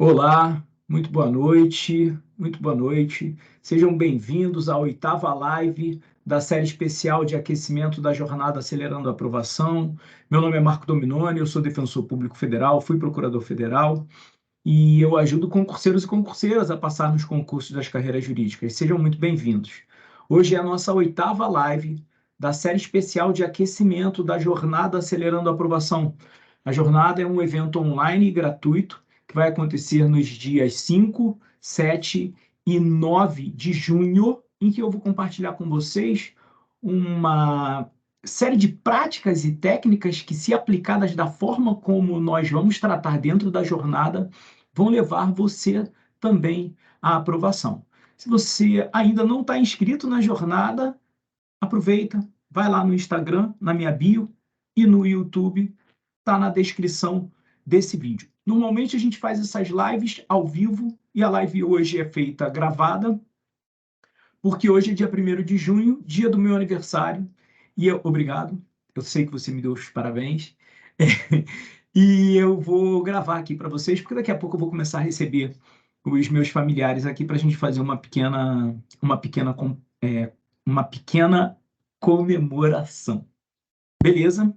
Olá, muito boa noite, muito boa noite. Sejam bem-vindos à oitava live da série especial de aquecimento da jornada Acelerando a Aprovação. Meu nome é Marco Dominoni, eu sou defensor público federal, fui procurador federal e eu ajudo concurseiros e concurseiras a passar nos concursos das carreiras jurídicas. Sejam muito bem-vindos. Hoje é a nossa oitava live da série especial de aquecimento da jornada Acelerando a Aprovação. A jornada é um evento online e gratuito que vai acontecer nos dias 5, 7 e 9 de junho, em que eu vou compartilhar com vocês uma série de práticas e técnicas que, se aplicadas da forma como nós vamos tratar dentro da jornada, vão levar você também à aprovação. Se você ainda não está inscrito na jornada, aproveita, vai lá no Instagram, na minha bio, e no YouTube, está na descrição desse vídeo. Normalmente a gente faz essas lives ao vivo, e a live hoje é feita gravada, porque hoje é dia 1º de junho, dia do meu aniversário, obrigado, eu sei que você me deu os parabéns, e eu vou gravar aqui para vocês, porque daqui a pouco eu vou começar a receber os meus familiares aqui para a gente fazer uma pequena comemoração. Beleza?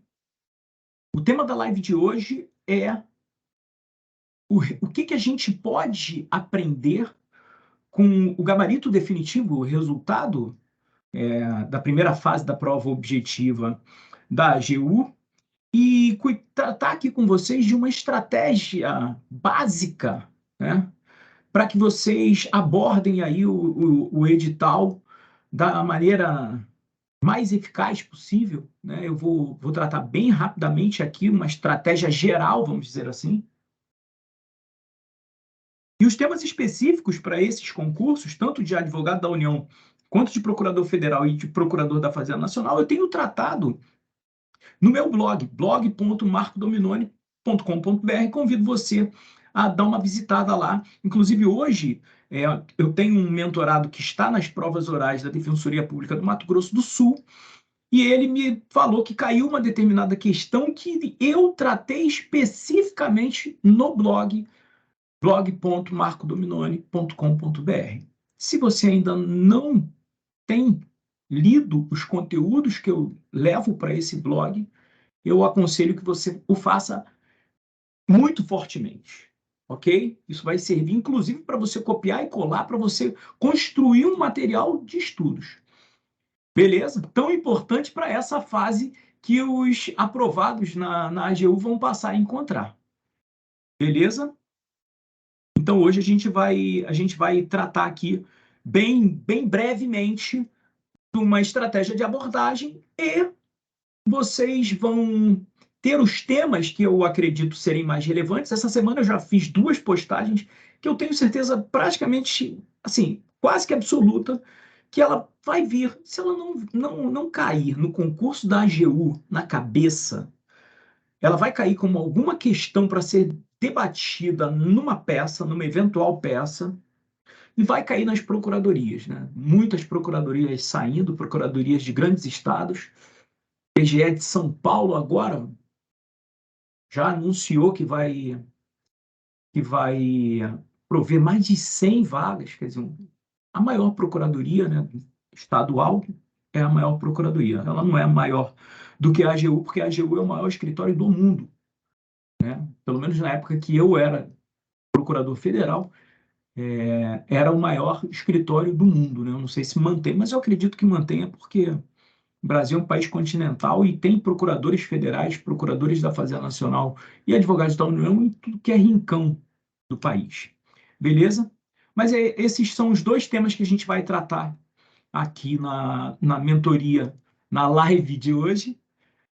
O tema da live de hoje é o que a gente pode aprender com o gabarito definitivo, o resultado da primeira fase da prova objetiva da AGU, e tratar aqui com vocês de uma estratégia básica, né, para que vocês abordem aí o edital da maneira mais eficaz possível, né? Eu vou tratar bem rapidamente aqui uma estratégia geral, vamos dizer assim. E os temas específicos para esses concursos, tanto de advogado da União, quanto de procurador federal e de procurador da Fazenda Nacional, eu tenho tratado no meu blog, blog.marcodominoni.com.br. Convido você a dar uma visitada lá. Inclusive, hoje, eu tenho um mentorado que está nas provas orais da Defensoria Pública do Mato Grosso do Sul, e ele me falou que caiu uma determinada questão que eu tratei especificamente no blog.marcodominoni.com.br. Se você ainda não tem lido os conteúdos que eu levo para esse blog, eu aconselho que você o faça muito fortemente, ok? Isso vai servir, inclusive, para você copiar e colar, para você construir um material de estudos. Beleza? Tão importante para essa fase que os aprovados na AGU vão passar a encontrar. Beleza? Então, hoje a gente vai tratar aqui bem brevemente de uma estratégia de abordagem, e vocês vão ter os temas que eu acredito serem mais relevantes. Essa semana eu já fiz 2 postagens que eu tenho certeza praticamente, assim, quase que absoluta, que ela vai vir. Se ela não cair no concurso da AGU na cabeça, ela vai cair como alguma questão para ser debatida numa peça, numa eventual peça, e vai cair nas procuradorias, né? Muitas procuradorias saindo, procuradorias de grandes estados. PGE de São Paulo agora já anunciou que vai prover mais de 100 vagas, quer dizer, a maior procuradoria, né, estadual é a maior procuradoria. Ela não é maior do que a AGU, porque a AGU é o maior escritório do mundo, né? Pelo menos na época que eu era procurador federal, era o maior escritório do mundo, né? Eu não sei se mantém, mas eu acredito que mantenha, porque o Brasil é um país continental e tem procuradores federais, procuradores da Fazenda Nacional e advogados da União em tudo que é rincão do país. Beleza? Mas esses são os 2 temas que a gente vai tratar aqui na mentoria, na live de hoje,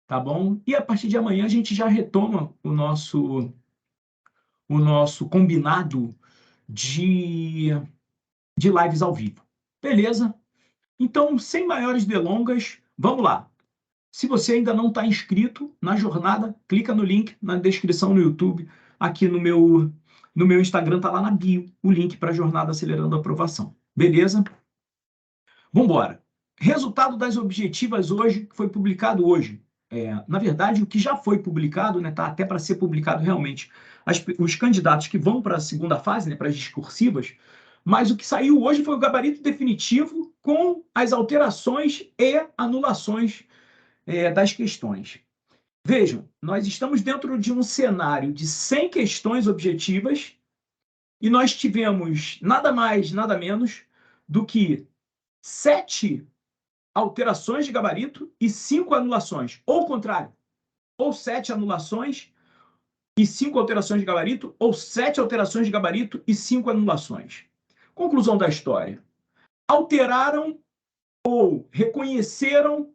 tá bom? E a partir de amanhã a gente já retoma o nosso combinado de lives ao vivo. Beleza? Então, sem maiores delongas, vamos lá. Se você ainda não está inscrito na jornada, clica no link na descrição no YouTube. Aqui no meu Instagram está lá na bio o link para a jornada Acelerando a Aprovação. Beleza? Vamos embora. Resultado das objetivas hoje, que foi publicado hoje. Na verdade, o que já foi publicado, né, tá até para ser publicado realmente, os candidatos que vão para a segunda fase, né, para as discursivas, mas o que saiu hoje foi o gabarito definitivo com as alterações e anulações das questões. Vejam, nós estamos dentro de um cenário de 100 questões objetivas e nós tivemos nada mais, nada menos do que 7 alterações de gabarito e 5 anulações. Ou o contrário, ou 7 anulações e 5 alterações de gabarito, ou 7 alterações de gabarito e 5 anulações. Conclusão da história. Alteraram ou reconheceram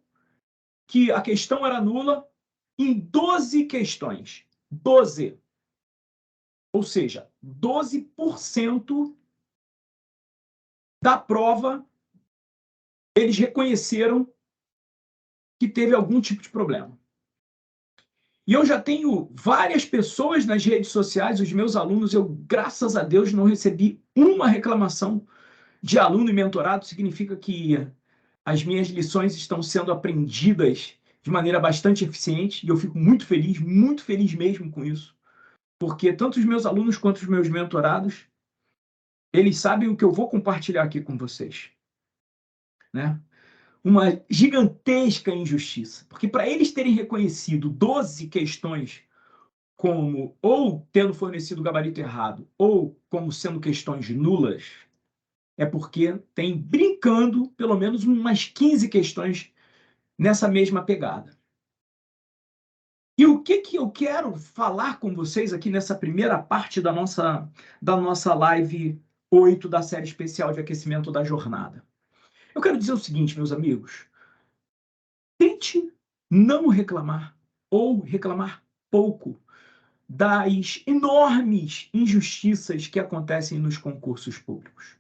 que a questão era nula em 12 questões. 12. Ou seja, 12% da prova eles reconheceram que teve algum tipo de problema. E eu já tenho várias pessoas nas redes sociais, os meus alunos, eu, graças a Deus, não recebi uma reclamação de aluno e mentorado, significa que as minhas lições estão sendo aprendidas de maneira bastante eficiente, e eu fico muito feliz mesmo com isso, porque tanto os meus alunos quanto os meus mentorados, eles sabem o que eu vou compartilhar aqui com vocês, né? Uma gigantesca injustiça, porque para eles terem reconhecido 12 questões como ou tendo fornecido o gabarito errado ou como sendo questões nulas, é porque tem brincando pelo menos umas 15 questões nessa mesma pegada. E o que eu quero falar com vocês aqui nessa primeira parte da nossa live 8 da série especial de aquecimento da jornada? Eu quero dizer o seguinte, meus amigos, tente não reclamar ou reclamar pouco das enormes injustiças que acontecem nos concursos públicos.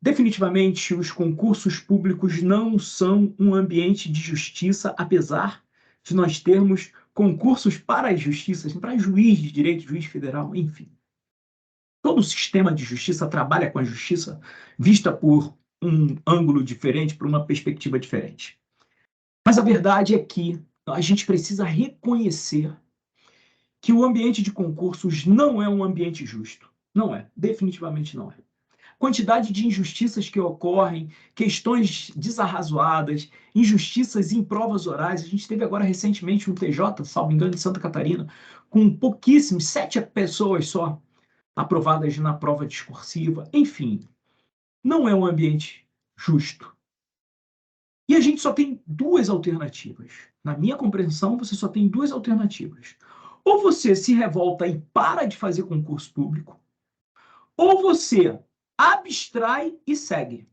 Definitivamente, os concursos públicos não são um ambiente de justiça, apesar de nós termos concursos para as justiças, para juiz de direito, juiz federal, enfim. Todo o sistema de justiça trabalha com a justiça vista por um ângulo diferente, por uma perspectiva diferente. Mas a verdade é que a gente precisa reconhecer que o ambiente de concursos não é um ambiente justo. Não é, definitivamente não é. Quantidade de injustiças que ocorrem, questões desarrazoadas, injustiças em provas orais. A gente teve agora recentemente um TJ, salvo engano, em Santa Catarina, com pouquíssimos, 7 pessoas só aprovadas na prova discursiva. Enfim, não é um ambiente justo. E a gente só tem 2 alternativas. Na minha compreensão, você só tem 2 alternativas. Ou você se revolta e para de fazer concurso público, ou você abstrai e segue.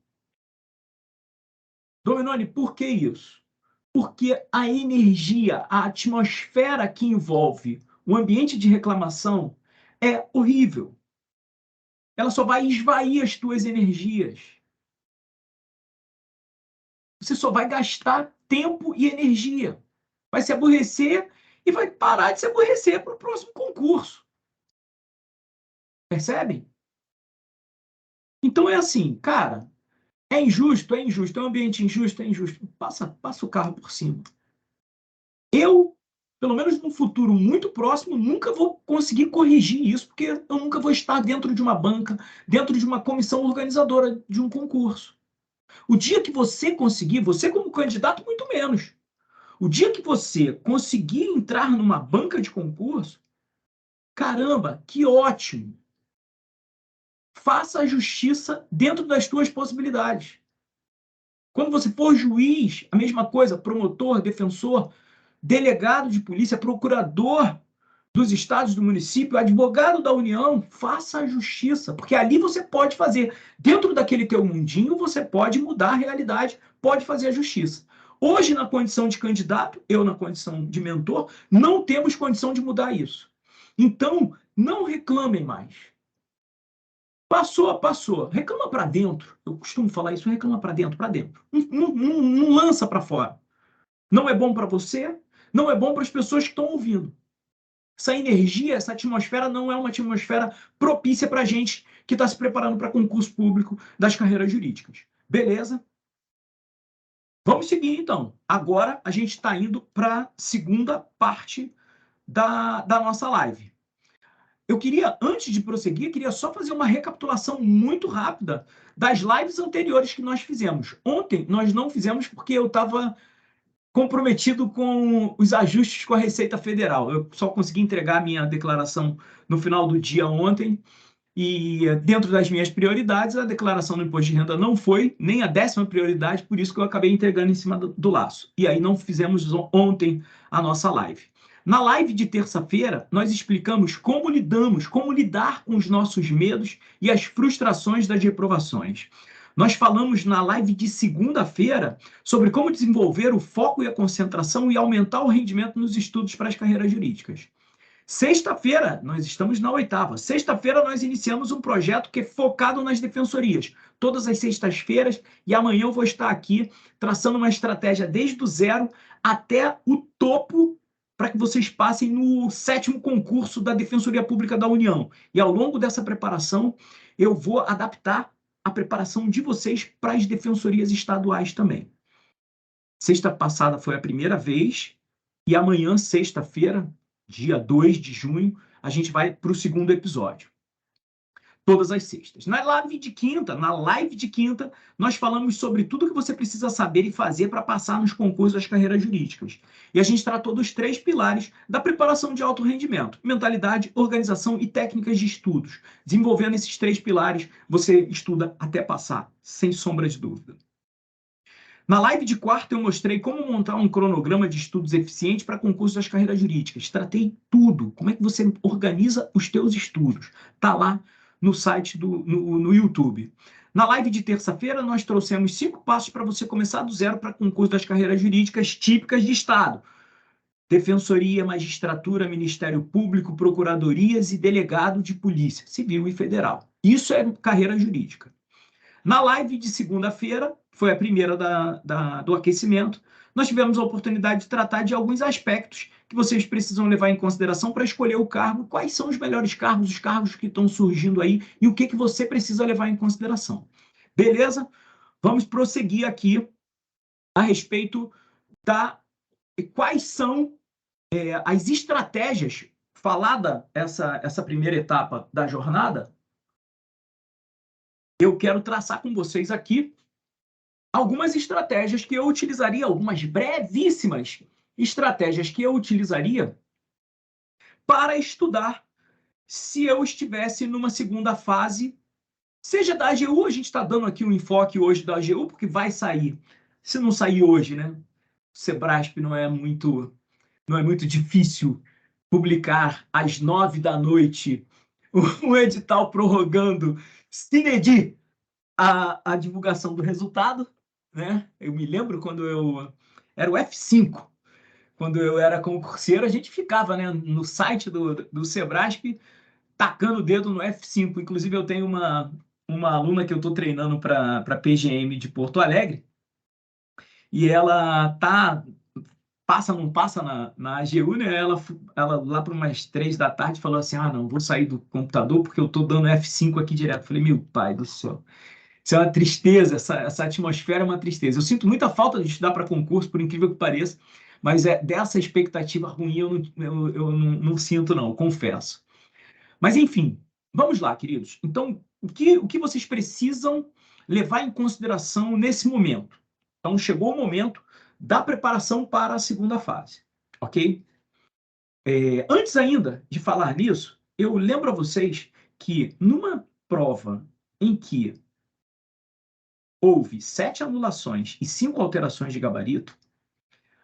Dominoni, por que isso? Porque a energia, a atmosfera que envolve o ambiente de reclamação é horrível. Ela só vai esvair as tuas energias. Você só vai gastar tempo e energia. Vai se aborrecer e vai parar de se aborrecer para o próximo concurso. Percebem? Então é assim, cara, é injusto, é um ambiente injusto, é injusto. Passa o carro por cima. Eu, pelo menos no futuro muito próximo, nunca vou conseguir corrigir isso, porque eu nunca vou estar dentro de uma banca, dentro de uma comissão organizadora de um concurso. O dia que você conseguir, você como candidato, muito menos. O dia que você conseguir entrar numa banca de concurso, caramba, que ótimo! Faça a justiça dentro das tuas possibilidades. Quando você for juiz, a mesma coisa, promotor, defensor, delegado de polícia, procurador dos estados, do município, advogado da União, faça a justiça, porque ali você pode fazer, dentro daquele teu mundinho, você pode mudar a realidade, pode fazer a justiça. Hoje, na condição de candidato, eu na condição de mentor, não temos condição de mudar isso. Então, não reclamem mais. Passou, passou. Reclama para dentro. Eu costumo falar isso, reclama para dentro, para dentro. Não lança para fora. Não é bom para você, não é bom para as pessoas que estão ouvindo. Essa energia, essa atmosfera não é uma atmosfera propícia para a gente que está se preparando para concurso público das carreiras jurídicas. Beleza? Vamos seguir, então. Agora a gente está indo para a segunda parte da nossa live. Eu queria, antes de prosseguir, queria só fazer uma recapitulação muito rápida das lives anteriores que nós fizemos. Ontem nós não fizemos porque eu estava comprometido com os ajustes com a Receita Federal. Eu só consegui entregar a minha declaração no final do dia ontem e dentro das minhas prioridades, a declaração do imposto de renda não foi nem a 10ª prioridade, por isso que eu acabei entregando em cima do laço. E aí não fizemos ontem a nossa live. Na live de terça-feira, nós explicamos como lidar com os nossos medos e as frustrações das reprovações. Nós falamos na live de segunda-feira sobre como desenvolver o foco e a concentração e aumentar o rendimento nos estudos para as carreiras jurídicas. Sexta-feira, nós estamos na 8ª. Sexta-feira, nós iniciamos um projeto que é focado nas defensorias. Todas as sextas-feiras, e amanhã eu vou estar aqui traçando uma estratégia desde o zero até o topo para que vocês passem no 7º concurso da Defensoria Pública da União. E ao longo dessa preparação, eu vou adaptar a preparação de vocês para as defensorias estaduais também. Sexta passada foi a primeira vez, e amanhã, sexta-feira, dia 2 de junho, a gente vai para o segundo episódio. Todas as sextas. Na live de quinta, nós falamos sobre tudo que você precisa saber e fazer para passar nos concursos das carreiras jurídicas. E a gente tratou dos 3 pilares da preparação de alto rendimento: mentalidade, organização e técnicas de estudos. Desenvolvendo esses 3 pilares, você estuda até passar, sem sombra de dúvida. Na live de quarta, eu mostrei como montar um cronograma de estudos eficiente para concurso das carreiras jurídicas. Tratei tudo. Como é que você organiza os teus estudos? Está lá no site no YouTube. Na live de terça-feira, nós trouxemos 5 passos para você começar do zero para concurso das carreiras jurídicas típicas de Estado: Defensoria, Magistratura, Ministério Público, Procuradorias e Delegado de Polícia Civil e Federal. Isso é carreira jurídica. Na live de segunda-feira, foi a primeira do aquecimento, nós tivemos a oportunidade de tratar de alguns aspectos que vocês precisam levar em consideração para escolher o cargo, quais são os melhores cargos, os cargos que estão surgindo aí e o que você precisa levar em consideração. Beleza? Vamos prosseguir aqui a respeito da quais são as estratégias, falada essa primeira etapa da jornada, eu quero traçar com vocês aqui algumas estratégias que eu utilizaria, algumas brevíssimas estratégias que eu utilizaria para estudar se eu estivesse numa segunda fase, seja da AGU. A gente está dando aqui um enfoque hoje da AGU, porque vai sair. Se não sair hoje, né? O Sebrasp não é muito difícil publicar às 9 da noite um edital prorrogando sine die a divulgação do resultado, né? Eu me lembro quando eu era o F5, quando eu era concurseiro, a gente ficava, né, no site do Sebrasp tacando o dedo no F5. Inclusive, eu tenho uma aluna que eu estou treinando para PGM de Porto Alegre, e ela não passa na AGU, né? Ela lá para umas 3 da tarde falou assim: ah, não, vou sair do computador porque eu estou dando F5 aqui direto. Eu falei: meu pai do céu. Isso é uma tristeza, essa atmosfera é uma tristeza. Eu sinto muita falta de estudar para concurso, por incrível que pareça, mas dessa expectativa ruim eu não sinto, não, confesso. Mas, enfim, vamos lá, queridos. Então, o que vocês precisam levar em consideração nesse momento? Então, chegou o momento da preparação para a segunda fase, ok? Antes ainda de falar nisso, eu lembro a vocês que numa prova em que houve 7 anulações e 5 alterações de gabarito,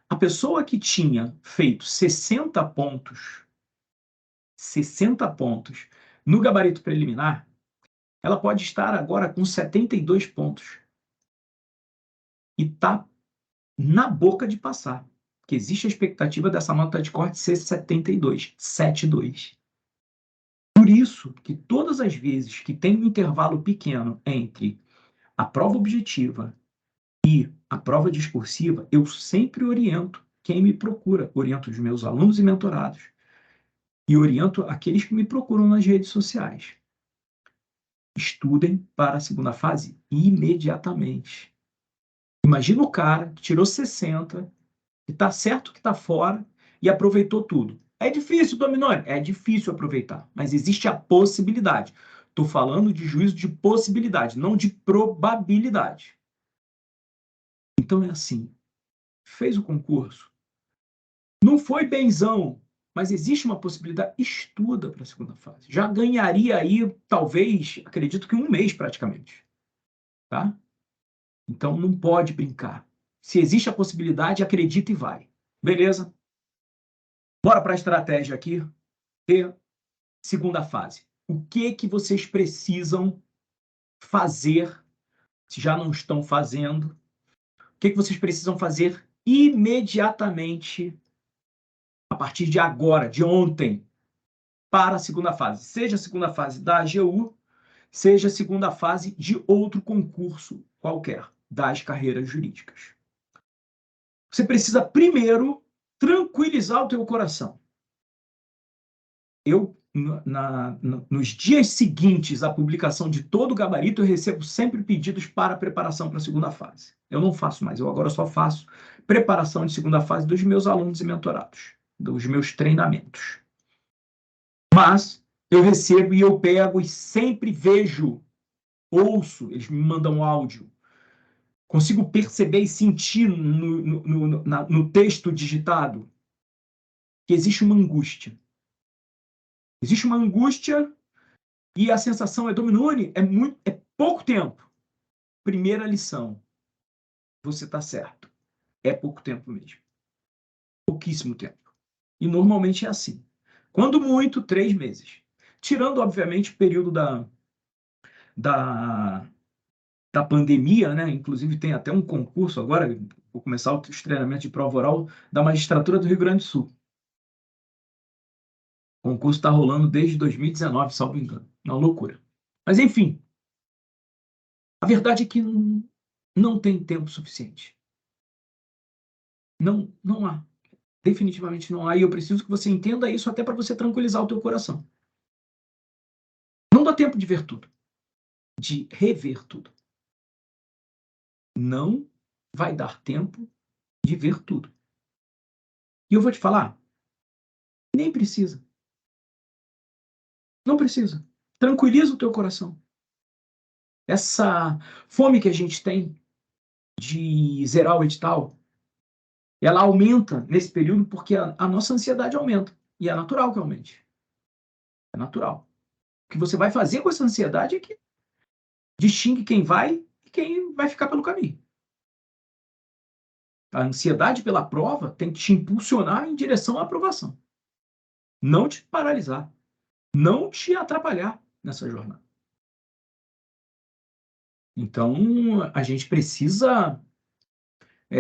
a pessoa que tinha feito 60 pontos no gabarito preliminar, ela pode estar agora com 72 pontos e está na boca de passar, porque existe a expectativa dessa nota de corte ser 72, 72. Por isso que todas as vezes que tem um intervalo pequeno entre a prova objetiva e a prova discursiva, eu sempre oriento quem me procura, oriento os meus alunos e mentorados e oriento aqueles que me procuram nas redes sociais. Estudem para a segunda fase imediatamente. Imagina o cara que tirou 60, que está certo que está fora e aproveitou tudo. É difícil, Dominoni? É difícil aproveitar, mas existe a possibilidade. Estou falando de juízo de possibilidade, não de probabilidade. Então é assim, fez o concurso, não foi benzão, mas existe uma possibilidade, estuda para a segunda fase. Já ganharia aí, talvez, acredito que 1 mês praticamente, tá? Então não pode brincar. Se existe a possibilidade, acredita e vai. Beleza? Bora para a estratégia aqui. E segunda fase. O que vocês precisam fazer, se já não estão fazendo? O que vocês precisam fazer imediatamente, a partir de agora, de ontem, para a segunda fase? Seja a segunda fase da AGU, seja a segunda fase de outro concurso qualquer das carreiras jurídicas. Você precisa primeiro tranquilizar o teu coração. Eu, nos dias seguintes à publicação de todo o gabarito, eu recebo sempre pedidos para preparação para a segunda fase. Eu não faço mais, eu agora só faço preparação de segunda fase dos meus alunos e mentorados, dos meus treinamentos. Mas eu recebo e eu pego e sempre vejo, ouço, eles me mandam áudio, consigo perceber e sentir no texto digitado que existe uma angústia. Existe uma angústia e a sensação é, Dominoni, é pouco tempo. Primeira lição, você está certo. É pouco tempo mesmo. Pouquíssimo tempo. E normalmente é assim. Quando muito, 3 meses. Tirando, obviamente, o período da, da pandemia, né? Inclusive tem até um concurso agora, vou começar os treinamentos de prova oral da magistratura do Rio Grande do Sul. O concurso está rolando desde 2019, salvo engano. Uma loucura. Mas, enfim, a verdade é que não tem tempo suficiente. Não há. Definitivamente não há. E eu preciso que você entenda isso até para você tranquilizar o teu coração. Não dá tempo de ver tudo. De rever tudo. Não vai dar tempo de ver tudo. E eu vou te falar, nem precisa. Não precisa. Tranquiliza o teu coração. Essa fome que a gente tem de zerar o edital, ela aumenta nesse período porque a nossa ansiedade aumenta. E é natural que aumente. É natural. O que você vai fazer com essa ansiedade é que distingue quem vai e quem vai ficar pelo caminho. A ansiedade pela prova tem que te impulsionar em direção à aprovação. Não te paralisar. Não te atrapalhar nessa jornada. Então, a gente precisa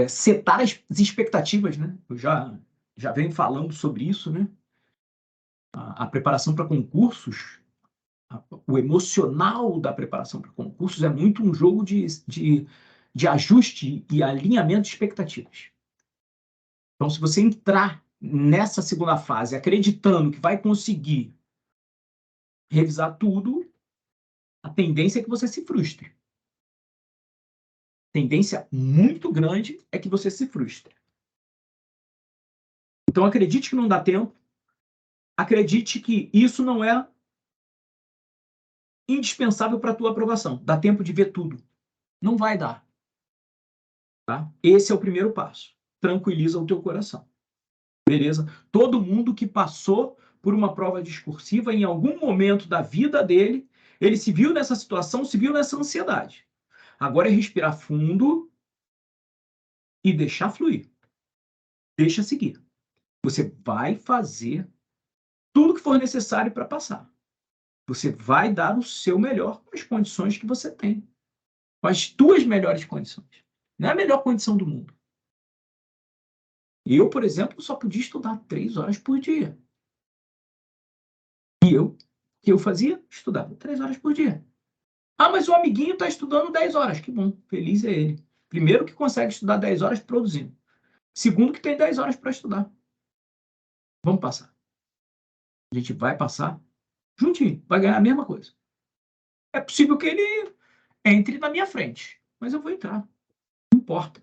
setar as expectativas, né? Eu já venho falando sobre isso, né? A preparação para concursos, o emocional da preparação para concursos é muito um jogo de ajuste e alinhamento de expectativas. Então, se você entrar nessa segunda fase acreditando que vai conseguir revisar tudo, a tendência é que você se frustre. Tendência muito grande é que você se frustre. Então, acredite que não dá tempo. Acredite que isso não é indispensável para a tua aprovação. Dá tempo de ver tudo. Não vai dar. Tá? Esse é o primeiro passo. Tranquiliza o teu coração. Beleza? Todo mundo que passou por uma prova discursiva, em algum momento da vida dele, ele se viu nessa situação, se viu nessa ansiedade. Agora é respirar fundo e deixar fluir. Deixa seguir. Você vai fazer tudo que for necessário para passar. Você vai dar o seu melhor com as condições que você tem. Com as tuas melhores condições. Não é a melhor condição do mundo. Eu, por exemplo, só podia estudar 3 horas por dia. E o que eu fazia? Estudava 3 horas por dia. Ah, mas o amiguinho está estudando 10 horas. Que bom, feliz é ele. Primeiro que consegue estudar 10 horas produzindo. Segundo que tem 10 horas para estudar. Vamos passar. A gente vai passar juntinho, vai ganhar a mesma coisa. É possível que ele entre na minha frente, mas eu vou entrar. Não importa.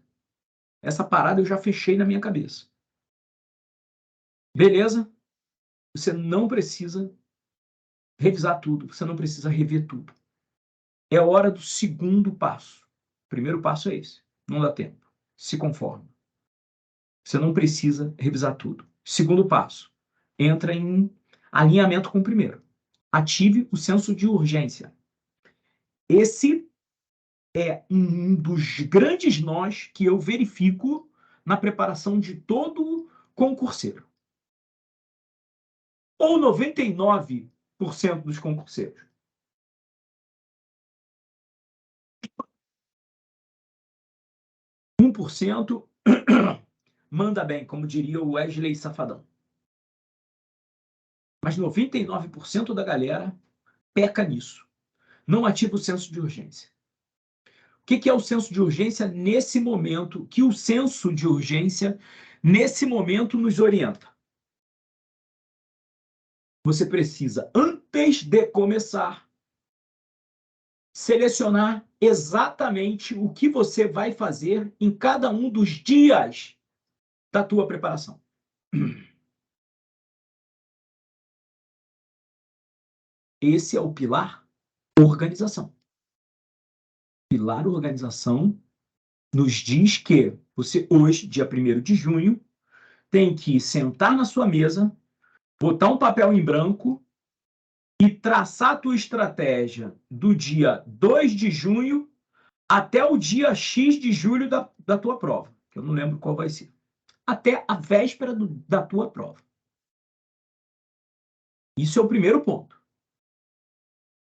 Essa parada eu já fechei na minha cabeça. Beleza? Você não precisa revisar tudo, você não precisa rever tudo. É hora do segundo passo. O primeiro passo é esse. Não dá tempo. Se conforma. Você não precisa revisar tudo. Segundo passo. Entra em alinhamento com o primeiro. Ative o senso de urgência. Esse é um dos grandes nós que eu verifico na preparação de todo concurseiro. Ou 99% dos concurseiros. 1% manda bem, como diria o Wesley Safadão. Mas 99% da galera peca nisso. Não ativa o senso de urgência. O que é o senso de urgência nesse momento? Que o senso de urgência, nesse momento, nos orienta. Você precisa, antes de começar, selecionar exatamente o que você vai fazer em cada um dos dias da tua preparação. Esse é o pilar organização. Pilar organização nos diz que você hoje, dia 1º de junho, tem que sentar na sua mesa, botar um papel em branco e traçar a tua estratégia do dia 2 de junho até o dia X de julho da tua prova, que eu não lembro qual vai ser. Até a véspera da tua prova. Isso é o primeiro ponto.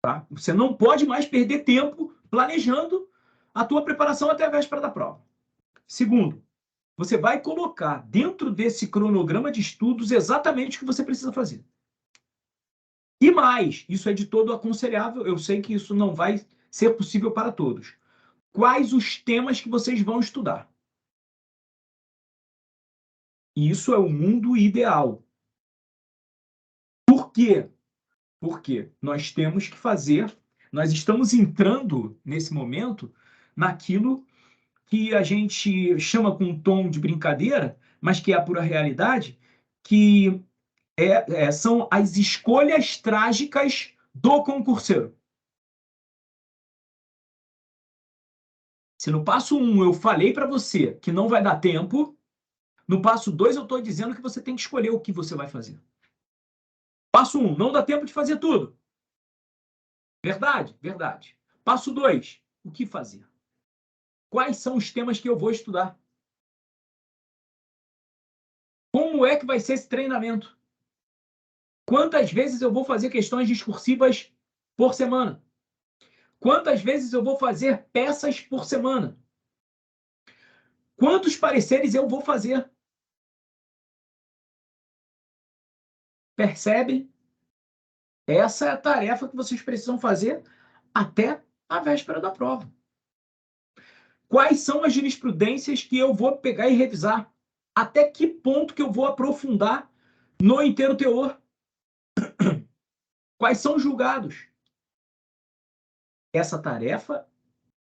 Tá? Você não pode mais perder tempo planejando a tua preparação até a véspera da prova. Segundo, você vai colocar dentro desse cronograma de estudos exatamente o que você precisa fazer. E mais, isso é de todo aconselhável, eu sei que isso não vai ser possível para todos. Quais os temas que vocês vão estudar? Isso é o mundo ideal. Por quê? Porque nós temos que fazer, nós estamos entrando nesse momento naquilo que a gente chama com um tom de brincadeira, mas que é a pura realidade, que são as escolhas trágicas do concurseiro. Se no passo 1 eu falei para você que não vai dar tempo, no passo 2 eu estou dizendo que você tem que escolher o que você vai fazer. Passo 1, não dá tempo de fazer tudo. Verdade? Verdade. Passo 2, o que fazer? Quais são os temas que eu vou estudar? Como é que vai ser esse treinamento? Quantas vezes eu vou fazer questões discursivas por semana? Quantas vezes eu vou fazer peças por semana? Quantos pareceres eu vou fazer? Percebem? Essa é a tarefa que vocês precisam fazer até a véspera da prova. Quais são as jurisprudências que eu vou pegar e revisar? Até que ponto que eu vou aprofundar no inteiro teor? Quais são os julgados? Essa tarefa,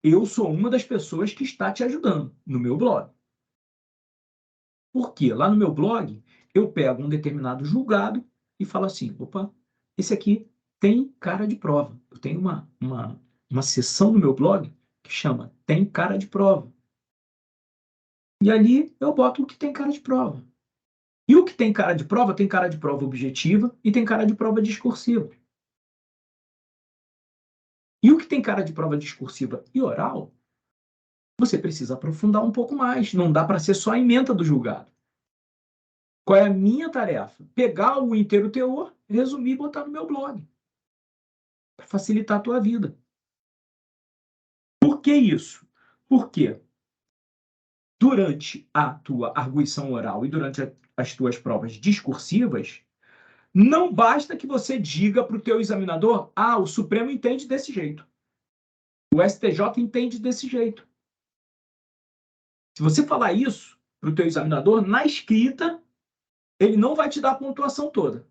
eu sou uma das pessoas que está te ajudando no meu blog. Por quê? Lá no meu blog, eu pego um determinado julgado e falo assim, opa, esse aqui tem cara de prova. Eu tenho uma seção no meu blog que chama Tem Cara de Prova. E ali eu boto o que tem cara de prova. E o que tem cara de prova objetiva e tem cara de prova discursiva. E o que tem cara de prova discursiva e oral, você precisa aprofundar um pouco mais. Não dá para ser só a ementa do julgado. Qual é a minha tarefa? Pegar o inteiro teor, resumir e botar no meu blog. Para facilitar a tua vida. Por que isso? Porque durante a tua arguição oral e durante as tuas provas discursivas, não basta que você diga para o teu examinador, o Supremo entende desse jeito. O STJ entende desse jeito. Se você falar isso para o teu examinador, na escrita, ele não vai te dar a pontuação toda.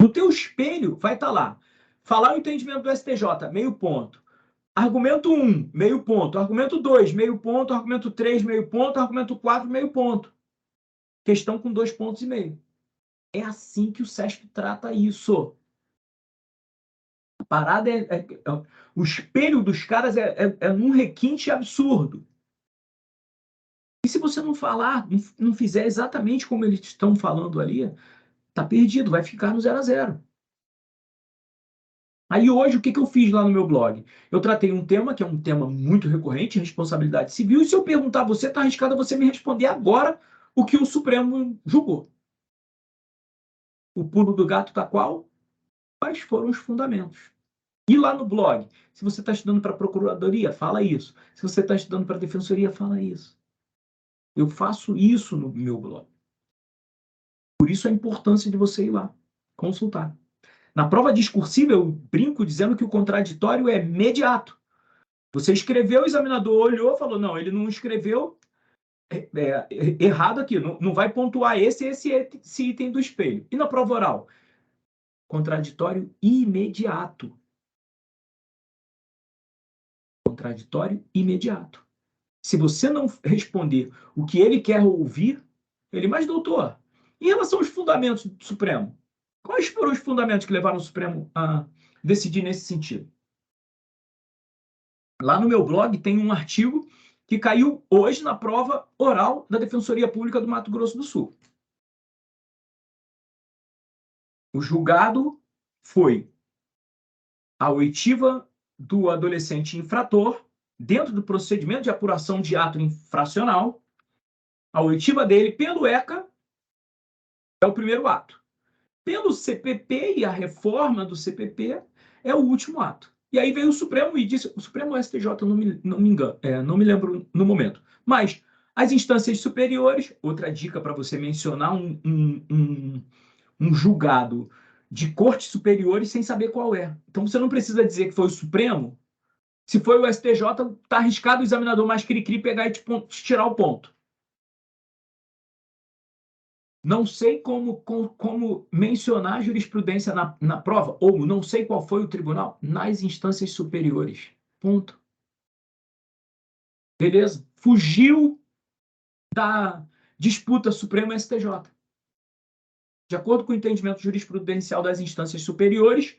No teu espelho vai estar lá. Falar o entendimento do STJ, meio ponto. Argumento 1, meio ponto. Argumento 2, meio ponto. Argumento 3, meio ponto. Argumento 4, meio ponto. Questão com 2,5 pontos. É assim que o SESC trata isso. A parada o espelho dos caras é num requinte absurdo. E se você não falar, não fizer exatamente como eles estão falando ali, tá perdido, vai ficar no 0 a 0. Aí hoje, o que eu fiz lá no meu blog? Eu tratei um tema que é um tema muito recorrente, responsabilidade civil, e se eu perguntar a você, está arriscado a você me responder agora o que o Supremo julgou. O pulo do gato está qual? Quais foram os fundamentos? E lá no blog, se você está estudando para a Procuradoria, fala isso. Se você está estudando para a Defensoria, fala isso. Eu faço isso no meu blog. Por isso a importância de você ir lá, consultar. Na prova discursiva, eu brinco dizendo que o contraditório é imediato. Você escreveu, o examinador olhou e falou, não, ele não escreveu errado aqui, não vai pontuar esse item do espelho. E na prova oral? Contraditório imediato. Contraditório imediato. Se você não responder o que ele quer ouvir, ele, mas doutor, em relação aos fundamentos do Supremo, quais foram os fundamentos que levaram o Supremo a decidir nesse sentido? Lá no meu blog tem um artigo que caiu hoje na prova oral da Defensoria Pública do Mato Grosso do Sul. O julgado foi a oitiva do adolescente infrator dentro do procedimento de apuração de ato infracional. A oitiva dele pelo ECA é o primeiro ato. Pelo CPP e a reforma do CPP é o último ato. E aí veio o Supremo e disse, o Supremo STJ, não me engano, não me lembro no momento, mas as instâncias superiores, outra dica para você mencionar um julgado de cortes superiores sem saber qual é. Então você não precisa dizer que foi o Supremo. Se foi o STJ, está arriscado o examinador mais cri-cri pegar e te tirar o ponto. Não sei como mencionar a jurisprudência na prova, ou não sei qual foi o tribunal, nas instâncias superiores. Ponto. Beleza? Fugiu da disputa Supremo-STJ. De acordo com o entendimento jurisprudencial das instâncias superiores,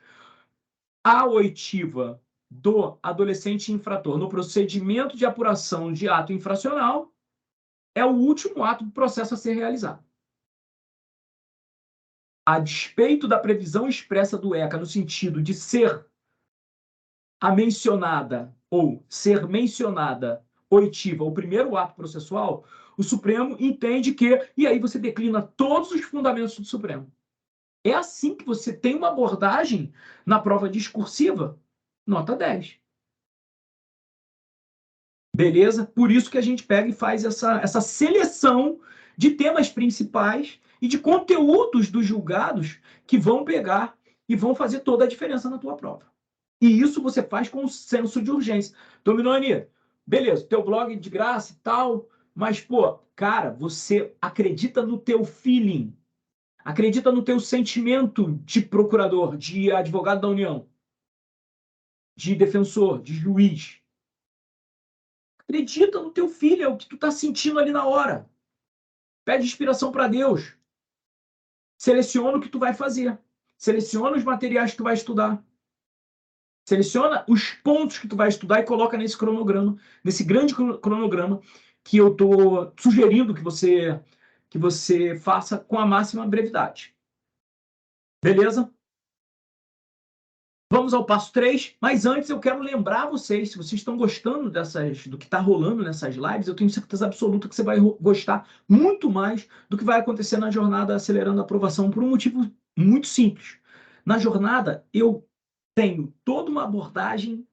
a oitiva do adolescente infrator no procedimento de apuração de ato infracional é o último ato do processo a ser realizado. A despeito da previsão expressa do ECA no sentido de ser a mencionada ou ser mencionada oitiva, o primeiro ato processual, o Supremo entende que, e aí você declina todos os fundamentos do Supremo. É assim que você tem uma abordagem na prova discursiva, nota 10. Beleza? Por isso que a gente pega e faz essa seleção de temas principais e de conteúdos dos julgados que vão pegar e vão fazer toda a diferença na tua prova. E isso você faz com o senso de urgência. Dominoni, beleza, teu blog de graça e tal, mas, pô, cara, você acredita no teu feeling, acredita no teu sentimento de procurador, de advogado da União, de defensor, de juiz. Acredita no teu filho, é o que tu tá sentindo ali na hora. Pede inspiração para Deus. Seleciona o que tu vai fazer. Seleciona os materiais que tu vai estudar. Seleciona os pontos que tu vai estudar e coloca nesse cronograma, nesse grande cronograma que eu estou sugerindo que você faça com a máxima brevidade. Beleza? Vamos ao passo 3, mas antes eu quero lembrar vocês, se vocês estão gostando do que está rolando nessas lives, eu tenho certeza absoluta que você vai gostar muito mais do que vai acontecer na jornada Acelerando a Aprovação, por um motivo muito simples. Na jornada, eu tenho toda uma abordagem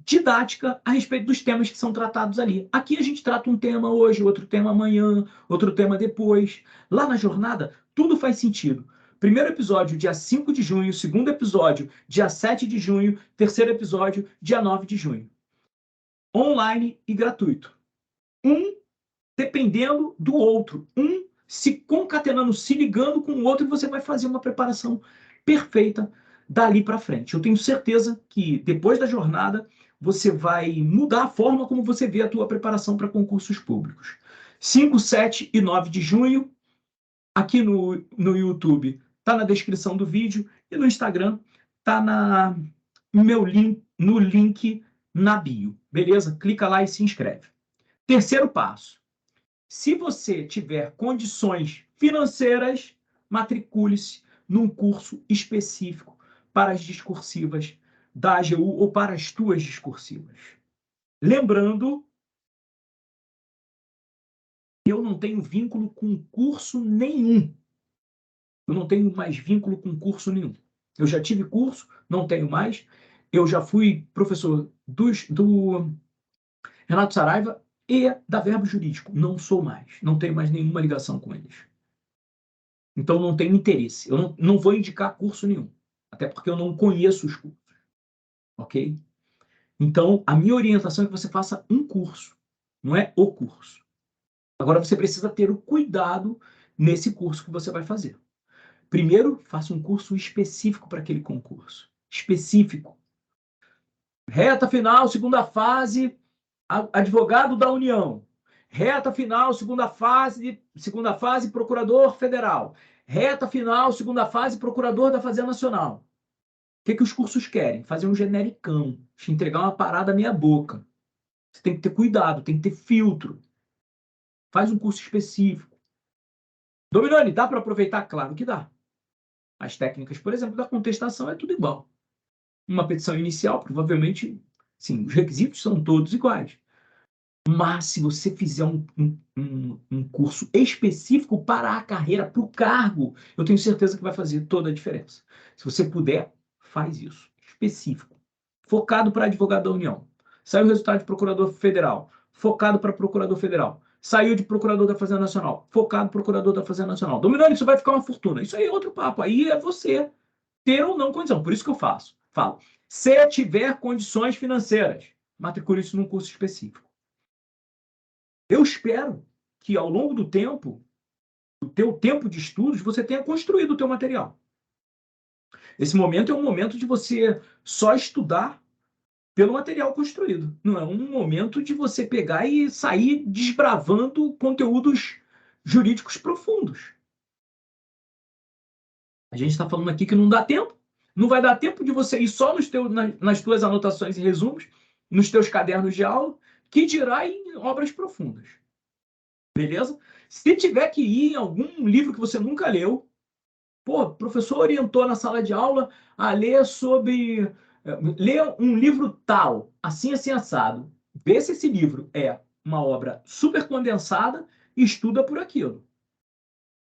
didática a respeito dos temas que são tratados ali. Aqui a gente trata um tema hoje, outro tema amanhã, outro tema depois. Lá na jornada, tudo faz sentido. Primeiro episódio, dia 5 de junho. Segundo episódio, dia 7 de junho. Terceiro episódio, dia 9 de junho. Online e gratuito. Um dependendo do outro. Se concatenando, se ligando com o outro, e você vai fazer uma preparação perfeita dali para frente. Eu tenho certeza que depois da jornada você vai mudar a forma como você vê a tua preparação para concursos públicos. 5, 7 e 9 de junho, aqui no YouTube, está na descrição do vídeo, e no Instagram está no link na bio, beleza? Clica lá e se inscreve. Terceiro passo. Se você tiver condições financeiras, matricule-se num curso específico para as discursivas da AGU ou para as tuas discursivas. Lembrando, eu não tenho vínculo com curso nenhum. Eu não tenho mais vínculo com curso nenhum. Eu já tive curso, não tenho mais. Eu já fui professor do Renato Saraiva e da Verbo Jurídico. Não sou mais. Não tenho mais nenhuma ligação com eles. Então, não tenho interesse. Eu não vou indicar curso nenhum. Até porque eu não conheço os cursos. Ok? Então, a minha orientação é que você faça um curso. Não é o curso. Agora, você precisa ter o cuidado nesse curso que você vai fazer. Primeiro, faça um curso específico para aquele concurso. Específico. Reta final, segunda fase, advogado da União. Reta final, segunda fase, procurador federal. Reta final, segunda fase, procurador da Fazenda Nacional. O que os cursos querem? Fazer um genericão, te entregar uma parada meia boca. Você tem que ter cuidado, tem que ter filtro. Faz um curso específico. Dominoni, dá para aproveitar? Claro que dá. As técnicas, por exemplo, da contestação é tudo igual. Uma petição inicial, provavelmente, sim, os requisitos são todos iguais. Mas se você fizer um curso específico para a carreira, para o cargo, eu tenho certeza que vai fazer toda a diferença. Se você puder, faz isso. Específico. Focado para advogado da União. Saiu o resultado de procurador federal. Focado para procurador federal. Saiu de procurador da Fazenda Nacional. Focado procurador da Fazenda Nacional. Dominando, isso vai ficar uma fortuna. Isso aí é outro papo. Aí é você ter ou não condição. Por isso que eu falo. Se tiver condições financeiras, matricule isso num curso específico. Eu espero que ao longo do tempo, do teu tempo de estudos, você tenha construído o teu material. Esse momento é um momento de você só estudar pelo material construído. Não é um momento de você pegar e sair desbravando conteúdos jurídicos profundos. A gente está falando aqui que não dá tempo. Não vai dar tempo de você ir só nas tuas anotações e resumos, nos teus cadernos de aula, que dirá em obras profundas. Beleza? Se tiver que ir em algum livro que você nunca leu, o professor orientou na sala de aula a ler sobre... ler um livro tal, assim, assim, assado. Vê se esse livro é uma obra super condensada e estuda por aquilo.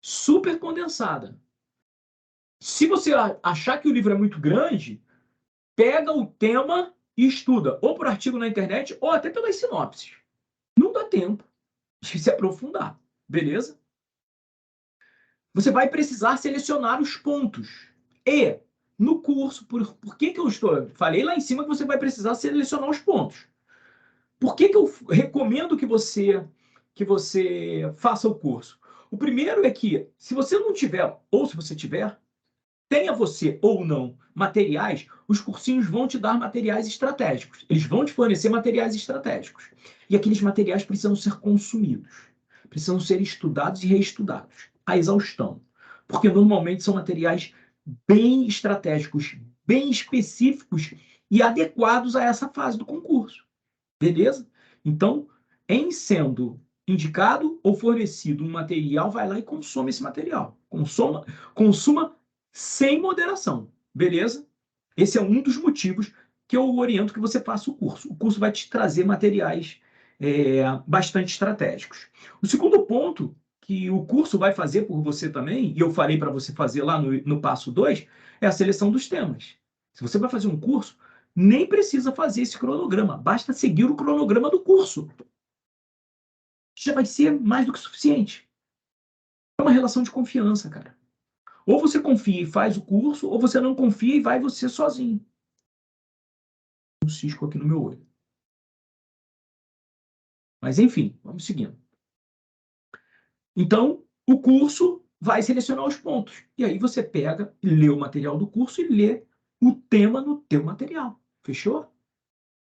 Super condensada. Se você achar que o livro é muito grande, pega o tema e estuda, ou por artigo na internet, ou até pelas sinopses. Não dá tempo de se aprofundar, beleza? Você vai precisar selecionar os pontos. E, no curso, por que eu estou... Falei lá em cima que você vai precisar selecionar os pontos. Por que eu recomendo que você faça o curso? O primeiro é que, se você não tiver, ou se você tiver, tenha você ou não materiais, os cursinhos vão te dar materiais estratégicos. Eles vão te fornecer materiais estratégicos. E aqueles materiais precisam ser consumidos. Precisam ser estudados e reestudados. A exaustão. Porque normalmente são materiais bem estratégicos, bem específicos e adequados a essa fase do concurso. Beleza? Então, em sendo indicado ou fornecido um material, vai lá e consome esse material. Consuma sem moderação. Beleza? Esse é um dos motivos que eu oriento que você faça o curso. O curso vai te trazer materiais bastante estratégicos. O segundo ponto que o curso vai fazer por você também, e eu falei para você fazer lá no passo 2, é a seleção dos temas. Se você vai fazer um curso, nem precisa fazer esse cronograma, basta seguir o cronograma do curso. Já vai ser mais do que suficiente. É uma relação de confiança, cara. Ou você confia e faz o curso, ou você não confia e vai você sozinho. Um cisco aqui no meu olho. Mas enfim, vamos seguindo. Então, o curso vai selecionar os pontos. E aí você pega, lê o material do curso e lê o tema no teu material. Fechou?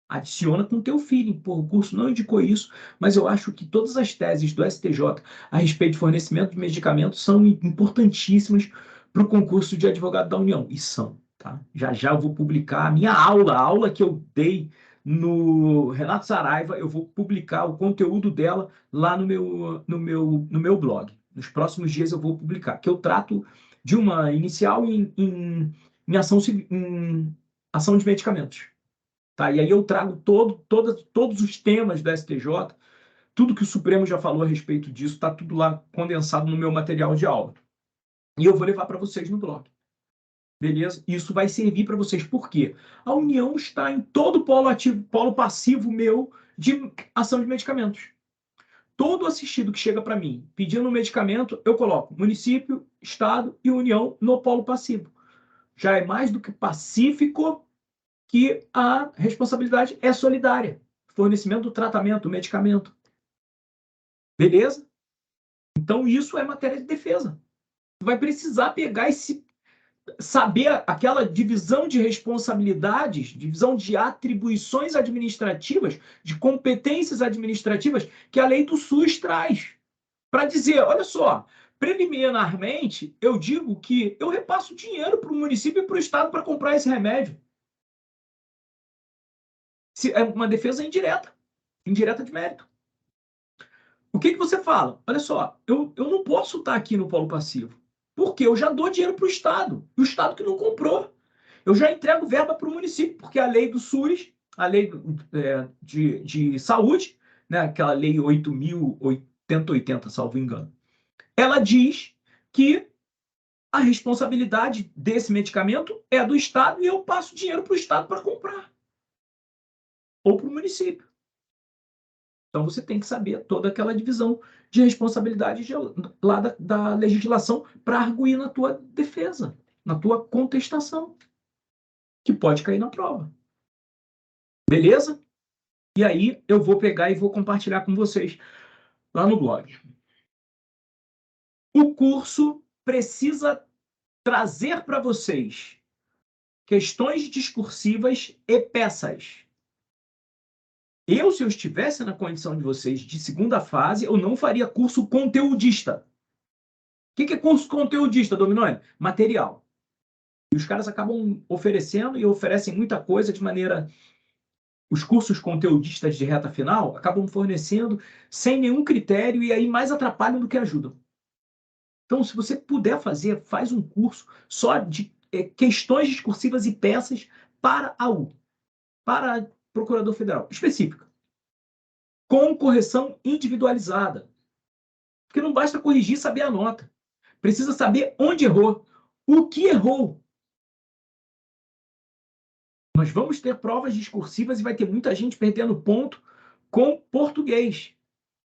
Adiciona com o teu feeling. Pô, o curso não indicou isso, mas eu acho que todas as teses do STJ a respeito de fornecimento de medicamentos são importantíssimas para o concurso de advogado da União. E são, tá? Já já eu vou publicar a minha aula, a aula que eu dei no Renato Saraiva, eu vou publicar o conteúdo dela lá no meu blog. Nos próximos dias eu vou publicar, que eu trato de uma inicial em ação de medicamentos. Tá? E aí eu trago todos os temas da STJ, tudo que o Supremo já falou a respeito disso, está tudo lá condensado no meu material de aula. E eu vou levar para vocês no blog. Beleza? Isso vai servir para vocês. Por quê? A União está em todo polo ativo, polo passivo meu de ação de medicamentos. Todo assistido que chega para mim pedindo um medicamento, eu coloco município, estado e União no polo passivo. Já é mais do que pacífico que a responsabilidade é solidária. Fornecimento do tratamento, do medicamento. Beleza? Então, isso é matéria de defesa. Tu vai precisar pegar saber aquela divisão de responsabilidades, divisão de atribuições administrativas, de competências administrativas que a lei do SUS traz. Para dizer, olha só, preliminarmente, eu digo que eu repasso dinheiro para o município e para o estado para comprar esse remédio. É uma defesa indireta de mérito. O que você fala? Olha só, eu não posso estar aqui no polo passivo, porque eu já dou dinheiro para o Estado, e o Estado que não comprou. Eu já entrego verba para o município, porque a lei do SUS, a lei de saúde, né, aquela lei 8.8080, salvo engano, ela diz que a responsabilidade desse medicamento é do Estado e eu passo dinheiro para o Estado para comprar, ou para o município. Então, você tem que saber toda aquela divisão de responsabilidade lá da legislação para arguir na tua defesa, na tua contestação, que pode cair na prova. Beleza? E aí, eu vou pegar e vou compartilhar com vocês lá no blog. O curso precisa trazer para vocês questões discursivas e peças. Se eu estivesse na condição de vocês de segunda fase, eu não faria curso conteudista. O que é curso conteudista, Dominói? Material. E os caras acabam oferecendo e oferecem muita coisa de maneira... Os cursos conteudistas de reta final acabam fornecendo sem nenhum critério e aí mais atrapalham do que ajudam. Então, se você puder fazer, faz um curso só de questões discursivas e peças para a U, para Procurador Federal, específica, com correção individualizada. Porque não basta corrigir e saber a nota. Precisa saber onde errou, o que errou. Nós vamos ter provas discursivas e vai ter muita gente perdendo ponto com português.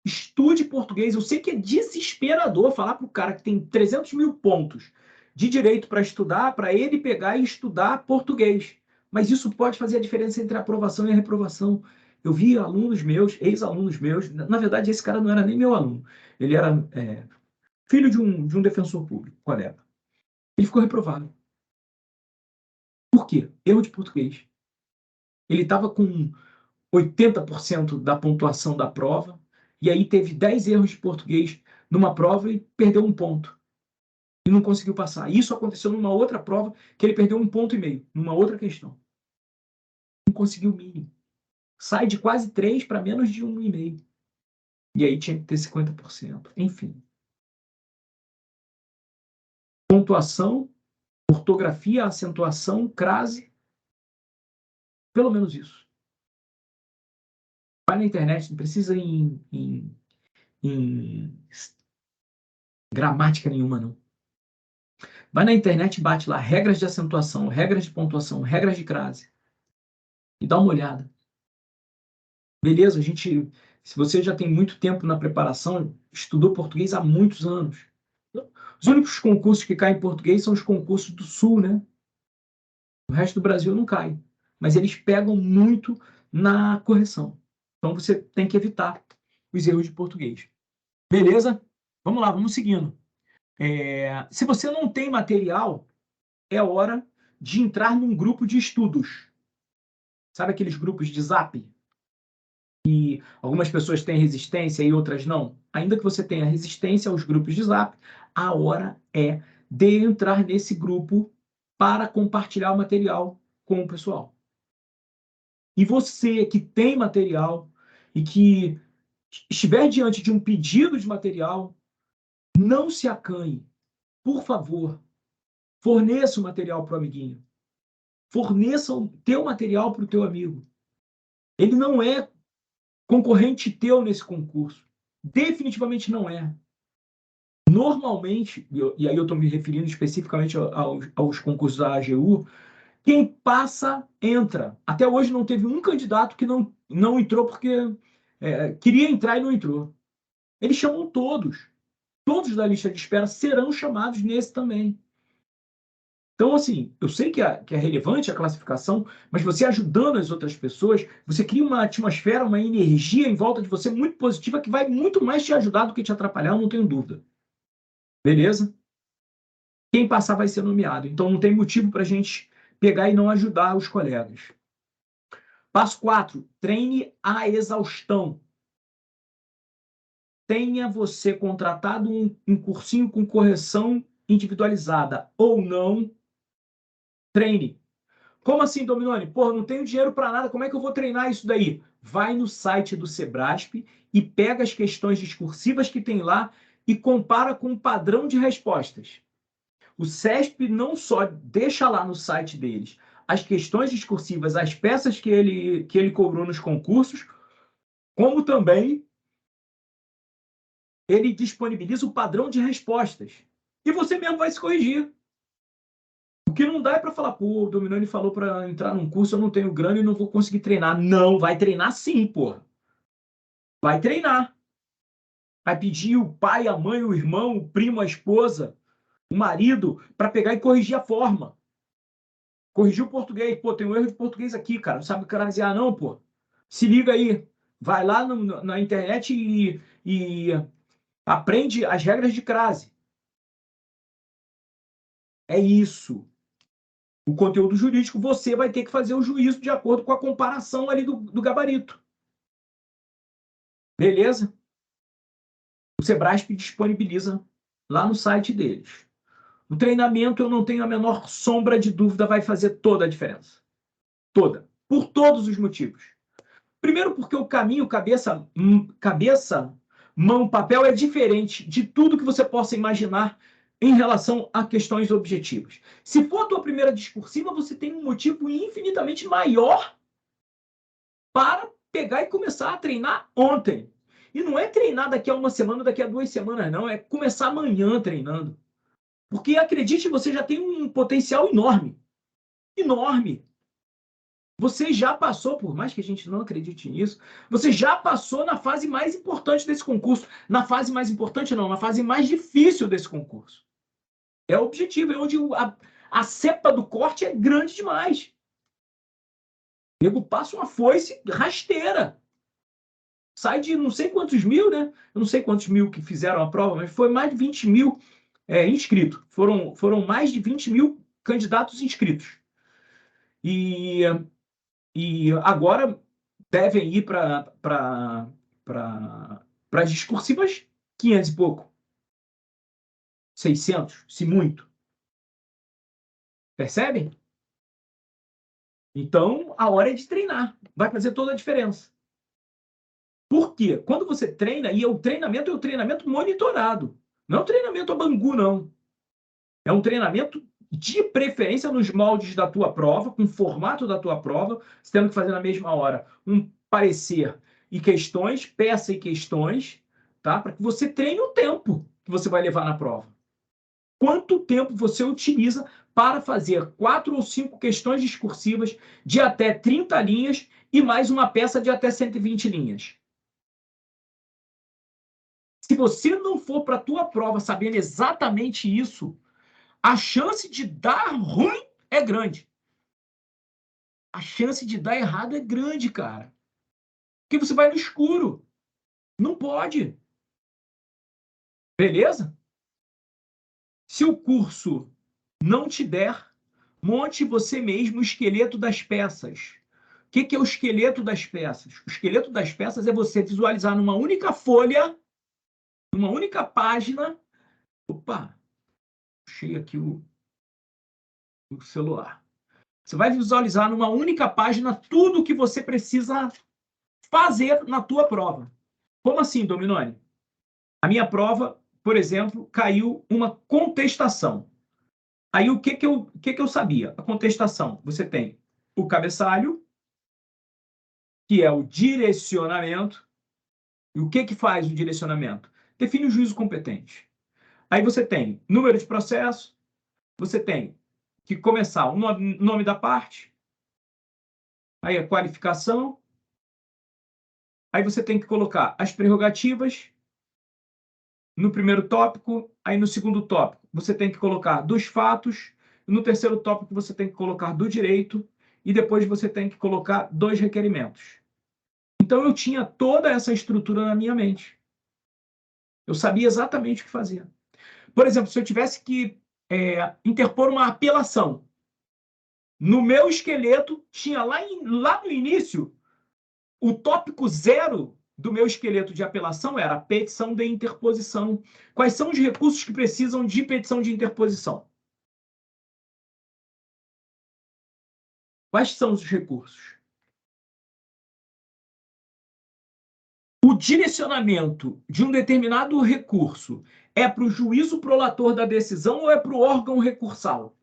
Estude português. Eu sei que é desesperador falar para o cara que tem 300 mil pontos de direito para estudar, para ele pegar e estudar português. Mas isso pode fazer a diferença entre a aprovação e a reprovação. Eu vi alunos meus, ex-alunos meus, na verdade esse cara não era nem meu aluno, ele era filho de um defensor público, colega. Ele ficou reprovado. Por quê? Erro de português. Ele estava com 80% da pontuação da prova, e aí teve 10 erros de português numa prova e perdeu um ponto. E não conseguiu passar. Isso aconteceu numa outra prova, que ele perdeu 1,5 ponto, numa outra questão. Não conseguiu o mínimo. Sai de quase 3 para menos de 1,5. E aí tinha que ter 50%. Enfim. Pontuação, ortografia, acentuação, crase. Pelo menos isso. Vai na internet, não precisa em gramática nenhuma, não. Vai na internet e bate lá regras de acentuação, regras de pontuação, regras de crase. E dá uma olhada. Beleza, se você já tem muito tempo na preparação, estudou português há muitos anos. Os únicos concursos que caem em português são os concursos do Sul, né? O resto do Brasil não cai. Mas eles pegam muito na correção. Então você tem que evitar os erros de português. Beleza? Vamos lá, vamos seguindo. Se você não tem material, é hora de entrar num grupo de estudos. Sabe aqueles grupos de Zap? E algumas pessoas têm resistência e outras não. Ainda que você tenha resistência aos grupos de Zap, a hora é de entrar nesse grupo para compartilhar o material com o pessoal. E você que tem material e que estiver diante de um pedido de material, não se acanhe. Por favor, forneça o material para o amiguinho. Forneça o teu material para o teu amigo. Ele não é concorrente teu nesse concurso. Definitivamente não é. Normalmente, e aí eu estou me referindo especificamente aos concursos da AGU, quem passa, entra. Até hoje não teve um candidato que não entrou porque queria entrar e não entrou. Eles chamam todos. Todos da lista de espera serão chamados nesse também. Então, assim, eu sei que é relevante a classificação, mas você ajudando as outras pessoas, você cria uma atmosfera, uma energia em volta de você muito positiva que vai muito mais te ajudar do que te atrapalhar, não tenho dúvida. Beleza? Quem passar vai ser nomeado. Então, não tem motivo para a gente pegar e não ajudar os colegas. Passo 4. Treine a exaustão. Tenha você contratado um cursinho com correção individualizada ou não, treine. Como assim, Dominoni? Porra, não tenho dinheiro para nada, como é que eu vou treinar isso daí? Vai no site do Sebrasp e pega as questões discursivas que tem lá e compara com o padrão de respostas. O SESP não só deixa lá no site deles as questões discursivas, as peças que ele cobrou nos concursos, como também ele disponibiliza o padrão de respostas. E você mesmo vai se corrigir. O que não dá é para falar, pô, o Dominoni falou para entrar num curso, eu não tenho grana e não vou conseguir treinar. Não, vai treinar sim, porra. Vai treinar. Vai pedir o pai, a mãe, o irmão, o primo, a esposa, o marido, para pegar e corrigir a forma. Corrigir o português. Pô, tem um erro de português aqui, cara. Não sabe crasear, não, pô. Se liga aí. Vai lá na internet e aprende as regras de crase. É isso. O conteúdo jurídico, você vai ter que fazer o juízo de acordo com a comparação ali do gabarito. Beleza? O Sebrasp disponibiliza lá no site deles. O treinamento, eu não tenho a menor sombra de dúvida, vai fazer toda a diferença. Toda. Por todos os motivos. Primeiro, porque o caminho cabeça, mão, papel é diferente de tudo que você possa imaginar em relação a questões objetivas. Se for a tua primeira discursiva, você tem um motivo infinitamente maior para pegar e começar a treinar ontem. E não é treinar daqui a uma semana, daqui a 2 semanas, não. É começar amanhã treinando. Porque, acredite, você já tem um potencial enorme. Enorme. Você já passou, por mais que a gente não acredite nisso, você já passou na fase mais importante desse concurso. Na fase mais importante, não, na fase mais difícil desse concurso. É o objetivo, é onde a cepa do corte é grande demais. O nego passa uma foice rasteira. Sai de não sei quantos mil, né? Eu não sei quantos mil que fizeram a prova, mas foi mais de 20 mil inscritos. Foram mais de 20 mil candidatos inscritos. E, e agora devem ir para as discursivas 500 e pouco. 600, se muito. Percebem? Então, a hora é de treinar. Vai fazer toda a diferença. Por quê? Quando você treina, e o treinamento é o treinamento monitorado. Não é um treinamento a bangu, não. É um treinamento de preferência nos moldes da tua prova, com o formato da tua prova, você tendo que fazer na mesma hora um parecer e questões, peça e questões, tá? Para que você treine o tempo que você vai levar na prova. Quanto tempo você utiliza para fazer 4 ou 5 questões discursivas de até 30 linhas e mais uma peça de até 120 linhas? Se você não for para a tua prova sabendo exatamente isso, a chance de dar ruim é grande. A chance de dar errado é grande, cara. Porque você vai no escuro. Não pode. Beleza? Se o curso não te der Monte você mesmo o esqueleto das peças. O que é o esqueleto das peças? O esqueleto das peças é você visualizar numa única folha, numa única página. Opa, puxei aqui o celular. Você vai visualizar numa única página tudo o que você precisa fazer na tua prova. Como assim, Dominoni? A minha prova, por exemplo, caiu uma contestação. Aí o que eu sabia? A contestação. Você tem o cabeçalho, que é o direcionamento. E o que faz o direcionamento? Define o juízo competente. Aí você tem número de processo, você tem que começar o nome da parte, aí a qualificação, aí você tem que colocar as prerrogativas no primeiro tópico, aí no segundo tópico você tem que colocar dos fatos, no terceiro tópico você tem que colocar do direito, e depois você tem que colocar dois requerimentos. Então eu tinha toda essa estrutura na minha mente. Eu sabia exatamente o que fazer. Por exemplo, se eu tivesse que interpor uma apelação, no meu esqueleto tinha lá no início, o tópico zero do meu esqueleto de apelação era a petição de interposição. Quais são os recursos que precisam de petição de interposição? Quais são os recursos? O direcionamento de um determinado recurso é para o juízo prolator da decisão ou é para o órgão recursal?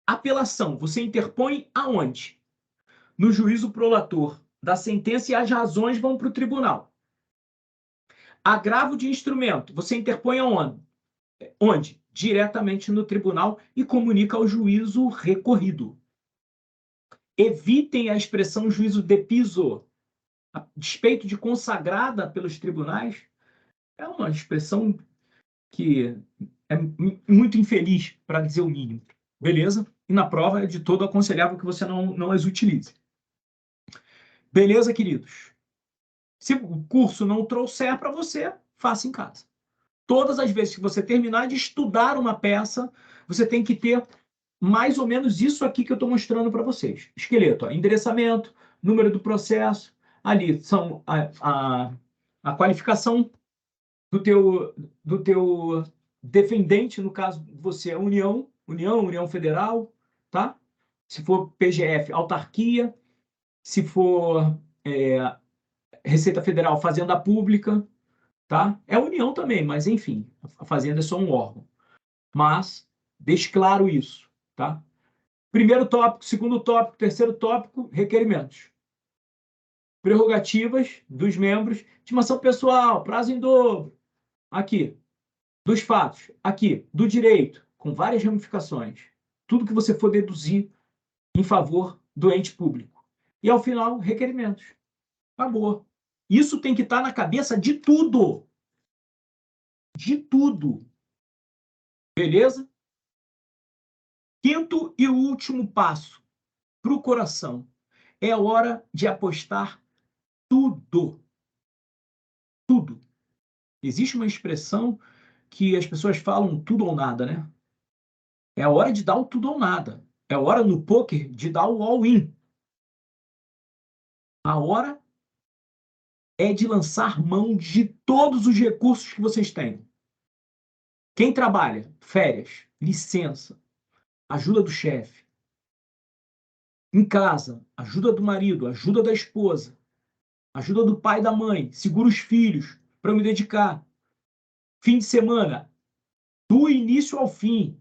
Apelação, você interpõe aonde? No juízo prolator da sentença e as razões vão para o tribunal. Agravo de instrumento, você interpõe aonde? Onde? Diretamente no tribunal e comunica ao juízo recorrido. Evitem a expressão juízo de piso. A despeito de consagrada pelos tribunais, é uma expressão que é muito infeliz, para dizer o mínimo. Beleza? E na prova é de todo aconselhável que você não as utilize. Beleza, queridos? Se o curso não trouxer para você, faça em casa. Todas as vezes que você terminar de estudar uma peça, você tem que ter mais ou menos isso aqui que eu estou mostrando para vocês. Esqueleto, ó, endereçamento, número do processo, ali são a qualificação do teu defendente, no caso você é União Federal, tá? Se for PGF, autarquia, se for Receita Federal, Fazenda Pública, tá? É União também, mas enfim, a Fazenda é só um órgão. Mas deixe claro isso, tá? Primeiro tópico, segundo tópico, terceiro tópico, requerimentos. Prerrogativas dos membros, estimação pessoal, prazo em dobro, aqui. Dos fatos, aqui. Do direito, com várias ramificações. Tudo que você for deduzir em favor do ente público. E, ao final, requerimentos. Acabou. Isso tem que estar na cabeça de tudo. De tudo. Beleza? Quinto e último passo para o coração. É hora de apostar tudo. Tudo. Existe uma expressão que as pessoas falam tudo ou nada, né? É a hora de dar o tudo ou nada. É a hora no poker de dar o all-in. A hora é de lançar mão de todos os recursos que vocês têm. Quem trabalha? Férias, licença, ajuda do chefe. Em casa, ajuda do marido, ajuda da esposa, ajuda do pai e da mãe, segura os filhos para eu me dedicar. Fim de semana, do início ao fim.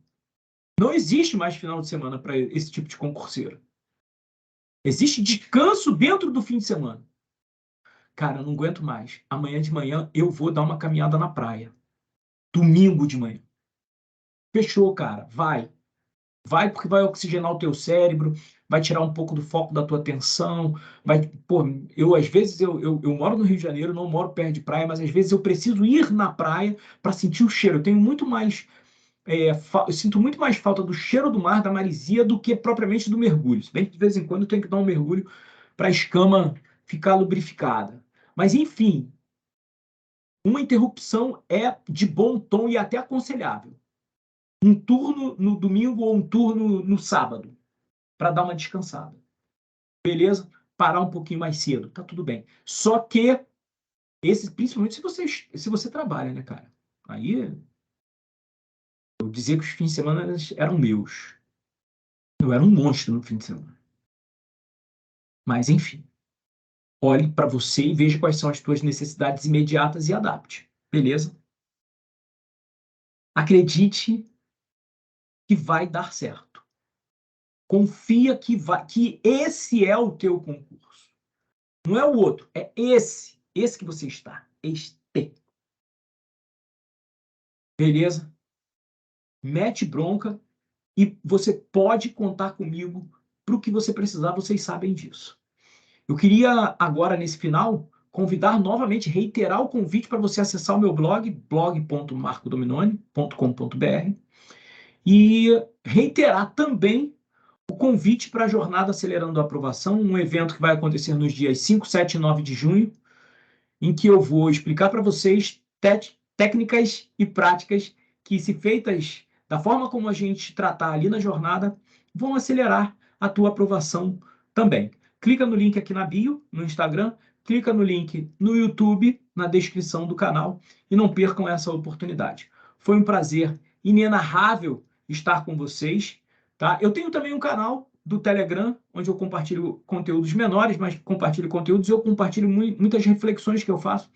Não existe mais final de semana para esse tipo de concurseiro. Existe descanso dentro do fim de semana. Cara, eu não aguento mais. Amanhã de manhã eu vou dar uma caminhada na praia. Domingo de manhã. Fechou, cara. Vai. Vai porque vai oxigenar o teu cérebro, vai tirar um pouco do foco da tua atenção. Vai, pô, às vezes eu moro no Rio de Janeiro, não moro perto de praia, mas às vezes eu preciso ir na praia para sentir o cheiro. Eu tenho muito mais eu sinto muito mais falta do cheiro do mar, da maresia, do que propriamente do mergulho. Se bem que de vez em quando eu tenho que dar um mergulho para a escama ficar lubrificada. Mas, enfim, uma interrupção é de bom tom e até aconselhável. um turno no domingo ou um turno no sábado, para dar uma descansada. Beleza? Parar um pouquinho mais cedo, tá tudo bem. Só que, principalmente se você trabalha, né, cara? Aí eu dizia que os fins de semana eram meus. Eu era um monstro no fim de semana. Mas, enfim, olhe para você e veja quais são as suas necessidades imediatas e adapte. Beleza? Acredite que vai dar certo. Confia que esse é o teu concurso. Não é o outro, é esse que você está. Este. Beleza? Mete bronca e você pode contar comigo para o que você precisar, vocês sabem disso. Eu queria agora, nesse final, convidar novamente, reiterar o convite para você acessar o meu blog, blog.marcodominoni.com.br, e reiterar também o convite para a Jornada Acelerando a Aprovação, um evento que vai acontecer nos dias 5, 7 e 9 de junho, em que eu vou explicar para vocês técnicas e práticas que, se feitas da forma como a gente tratar ali na jornada, vão acelerar a tua aprovação também. Clica no link aqui na bio, no Instagram, clica no link no YouTube, na descrição do canal, e não percam essa oportunidade. Foi um prazer inenarrável estar com vocês, tá? Eu tenho também um canal do Telegram, onde eu compartilho conteúdos menores, mas compartilho conteúdos e eu compartilho muitas reflexões que eu faço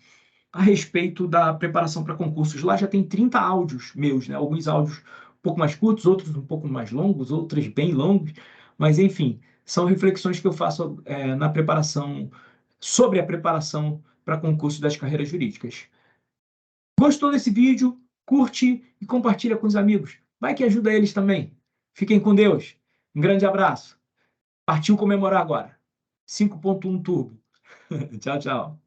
a respeito da preparação para concursos. Lá já tem 30 áudios meus, né? Alguns áudios um pouco mais curtos, outros um pouco mais longos, outros bem longos, mas enfim, são reflexões que eu faço na preparação, sobre a preparação para concurso das carreiras jurídicas. Gostou desse vídeo? Curte e compartilha com os amigos. Vai que ajuda eles também. Fiquem com Deus. Um grande abraço. Partiu comemorar agora. 5.1 Turbo. Tchau, tchau.